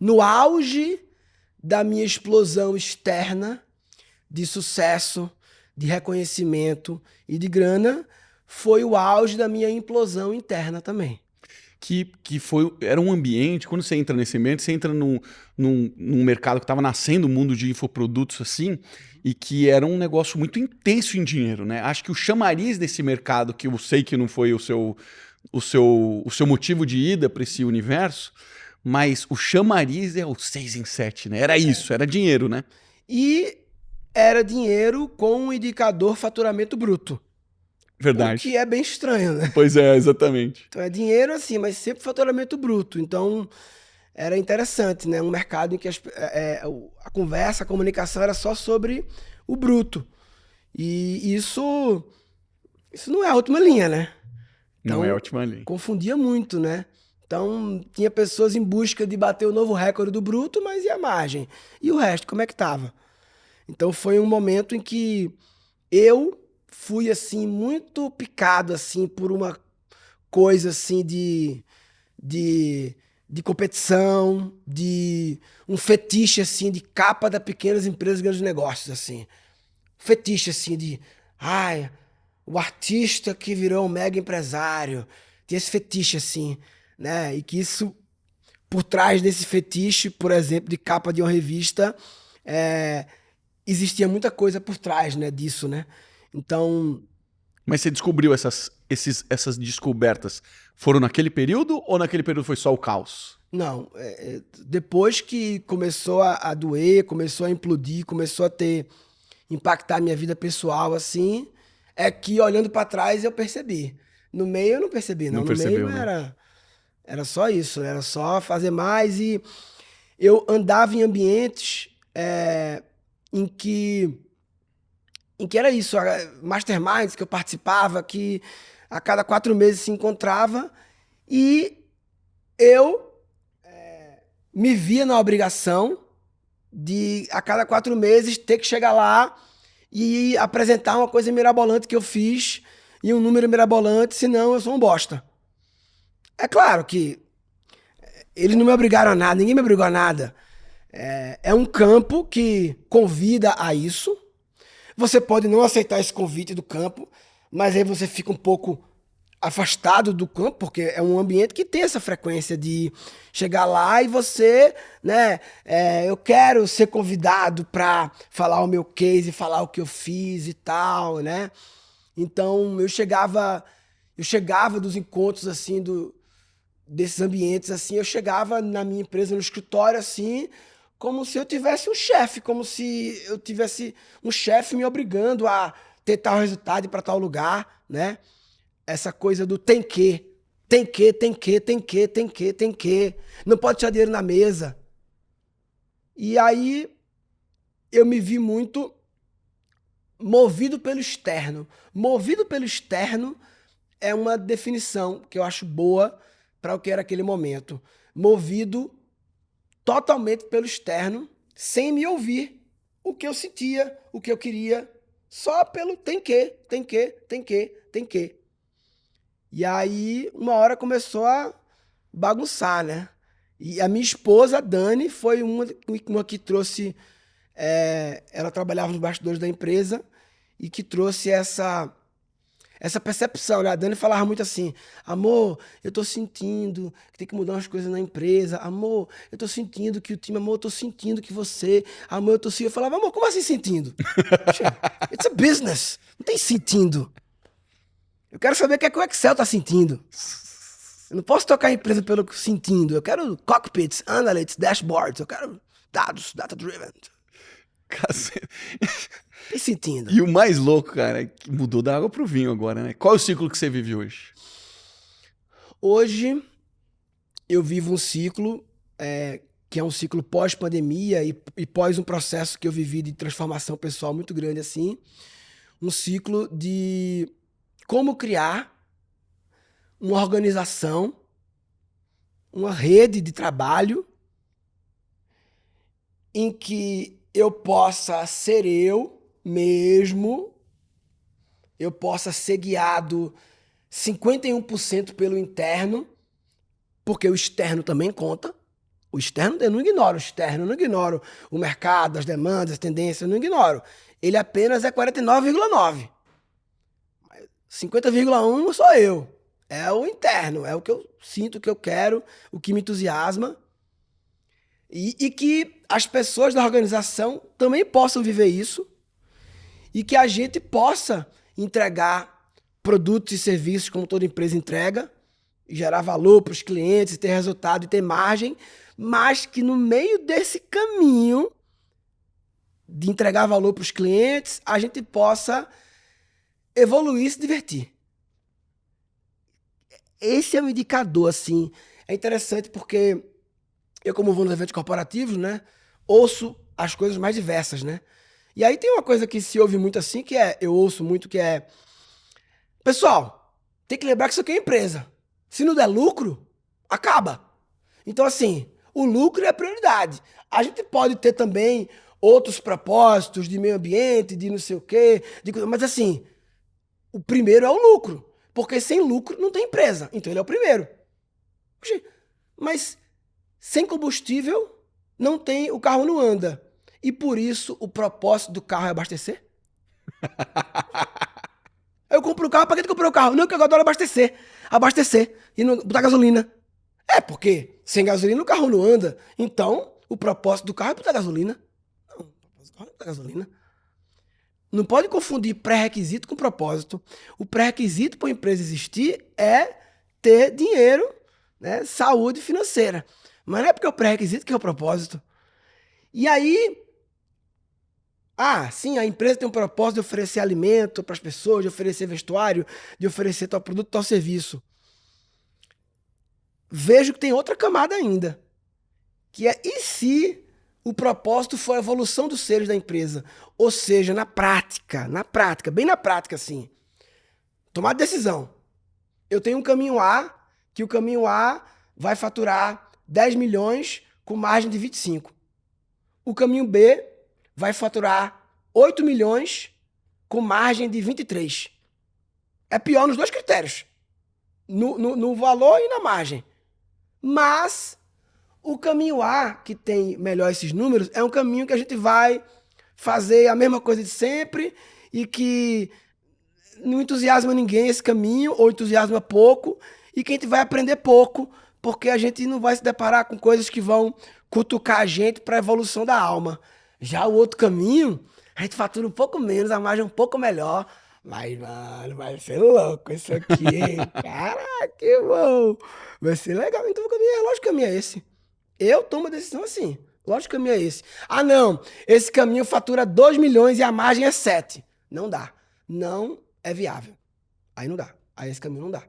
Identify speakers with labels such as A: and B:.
A: no auge da minha explosão externa de sucesso, de reconhecimento e de grana, foi o auge da minha implosão interna também.
B: Era um ambiente, quando você entra nesse ambiente, você entra num mercado que estava nascendo, um mundo de infoprodutos assim, e que era um negócio muito intenso em dinheiro, né? Acho que o chamariz desse mercado, que eu sei que não foi o seu motivo de ida para esse universo, mas o chamariz é o 6 em 7, né? Era isso, era dinheiro, né?
A: E era dinheiro com um indicador faturamento bruto.
B: Verdade.
A: O que é bem estranho, né?
B: Pois é, exatamente.
A: Então é dinheiro assim, mas sempre faturamento bruto. Então era interessante, né? Um mercado em que a conversa, a comunicação era só sobre o bruto. E isso não é a última linha, né? Então,
B: Não é a última linha.
A: confundia muito, né? Então, tinha pessoas em busca de bater o novo recorde do bruto, mas e a margem? E o resto, como é que tava? Então, foi um momento em que eu fui, assim, muito picado, assim, por uma coisa, assim, de competição, de um fetiche, assim, de capa da pequenas empresas e grandes negócios, assim. Fetiche, assim, de... Ai, o artista que virou um mega empresário. Tinha esse fetiche, assim, né? E que isso, por trás desse fetiche, por exemplo, de capa de uma revista, é, existia muita coisa por trás, né, disso, né? Então,
B: Mas você descobriu essas descobertas, foram naquele período ou naquele período foi só o caos?
A: não, depois que começou a doer, começou a implodir, começou a impactar a minha vida pessoal, assim, é que olhando pra trás eu percebi. No meio eu não percebi, não.
B: Não
A: No meio
B: percebeu, né?
A: era só isso, né? Era só fazer mais e eu andava em ambientes em que era isso, masterminds que eu participava, que a cada 4 meses se encontrava e eu me via na obrigação de, a cada 4 meses, ter que chegar lá e apresentar uma coisa mirabolante que eu fiz e um número mirabolante, senão eu sou um bosta. É claro que eles não me obrigaram a nada, ninguém me obrigou a nada. É um campo que convida a isso. Você pode não aceitar esse convite do campo, mas aí você fica um pouco afastado do campo, porque é um ambiente que tem essa frequência de chegar lá e você, né, eu quero ser convidado para falar o meu case, falar o que eu fiz e tal, né? Então eu chegava dos encontros assim desses ambientes assim, eu chegava na minha empresa no escritório assim, como se eu tivesse um chefe, como se eu tivesse um chefe me obrigando a ter tal resultado para tal lugar, né? Essa coisa do tem que. Tem que, tem que, tem que, tem que, tem que. Não pode tirar dinheiro na mesa. E aí eu me vi muito movido pelo externo. Movido pelo externo é uma definição que eu acho boa para o que era aquele momento. Movido totalmente pelo externo, sem me ouvir o que eu sentia, o que eu queria, só pelo tem que, tem que, tem que, tem que. E aí, uma hora começou a bagunçar, né? E a minha esposa, a Dani, foi uma que trouxe. Ela trabalhava nos bastidores da empresa e que trouxe essa percepção, né? A Dani falava muito assim: amor, eu tô sentindo que tem que mudar umas coisas na empresa. Amor, eu tô sentindo que o time, amor, eu tô sentindo que você. Amor, eu tô sentindo. Eu falava: amor, como assim sentindo? It's a business. Não tem sentindo. Eu quero saber o que é que o Excel tá sentindo. Eu não posso tocar a empresa pelo que sentindo. Eu quero cockpits, analytics, dashboards. Eu quero dados, data-driven.
B: Cacete.
A: Tem sentindo.
B: E o mais louco, cara, é que mudou da água pro vinho agora, né? Qual é o ciclo que você vive hoje?
A: Hoje, eu vivo um ciclo que é um ciclo pós-pandemia e pós um processo que eu vivi de transformação pessoal muito grande assim. Um ciclo de como criar uma organização, uma rede de trabalho em que eu possa ser eu mesmo, eu possa ser guiado 51% pelo interno, porque o externo também conta, O externo eu não ignoro, o externo eu não ignoro. O mercado, as demandas, as tendências, eu não ignoro. Ele apenas é 49,9. 50,1 sou eu. É o interno, é o que eu sinto, o que eu quero, o que me entusiasma. E que as pessoas da organização também possam viver isso e que a gente possa entregar produtos e serviços como toda empresa entrega, e gerar valor para os clientes, e ter resultado e ter margem, mas que no meio desse caminho de entregar valor para os clientes, a gente possa evoluir e se divertir. Esse é um indicador, assim. É interessante porque eu, como vou nos eventos corporativos, né, ouço as coisas mais diversas, né? E aí tem uma coisa que se ouve muito assim, que é, eu ouço muito, que é, pessoal, tem que lembrar que isso aqui é empresa. Se não der lucro, acaba. Então, assim, o lucro é a prioridade. A gente pode ter também outros propósitos de meio ambiente, de não sei o quê, mas assim, o primeiro é o lucro. Porque sem lucro não tem empresa. Então ele é o primeiro. Mas sem combustível, não tem, o carro não anda. E por isso o propósito do carro é abastecer? Eu compro o carro, para que tu comprou o carro? Não, que eu adoro abastecer. Abastecer. E não botar gasolina. É, porque sem gasolina o carro não anda. Então, o propósito do carro é botar gasolina. Não, o propósito do carro é botar gasolina. Não pode confundir pré-requisito com propósito. O pré-requisito para uma empresa existir é ter dinheiro, né, saúde financeira. Mas não é porque é o pré-requisito que é o propósito. E aí, sim, a empresa tem um propósito de oferecer alimento para as pessoas, de oferecer vestuário, de oferecer tal produto, tal serviço. Vejo que tem outra camada ainda, que é, e se o propósito for a evolução dos seres da empresa? Ou seja, na prática, bem na prática, assim. Tomar decisão. Eu tenho um caminho A, que o caminho A vai faturar 10 milhões com margem de 25. O caminho B vai faturar 8 milhões com margem de 23. É pior nos dois critérios. No valor e na margem. Mas o caminho A, que tem melhor esses números, é um caminho que a gente vai fazer a mesma coisa de sempre e que não entusiasma ninguém esse caminho, ou entusiasma pouco, e que a gente vai aprender pouco, porque a gente não vai se deparar com coisas que vão cutucar a gente para a evolução da alma. Já o outro caminho, a gente fatura um pouco menos, a margem é um pouco melhor, mas, mano, vai ser louco isso aqui, hein? Caraca, que bom! Vai ser legal. Então o caminho lógico que o caminho é esse. Eu tomo a decisão assim. Lógico que o caminho é esse. Ah, não, esse caminho fatura 2 milhões e a margem é 7. Não dá. Não é viável. Aí não dá. Aí esse caminho não dá.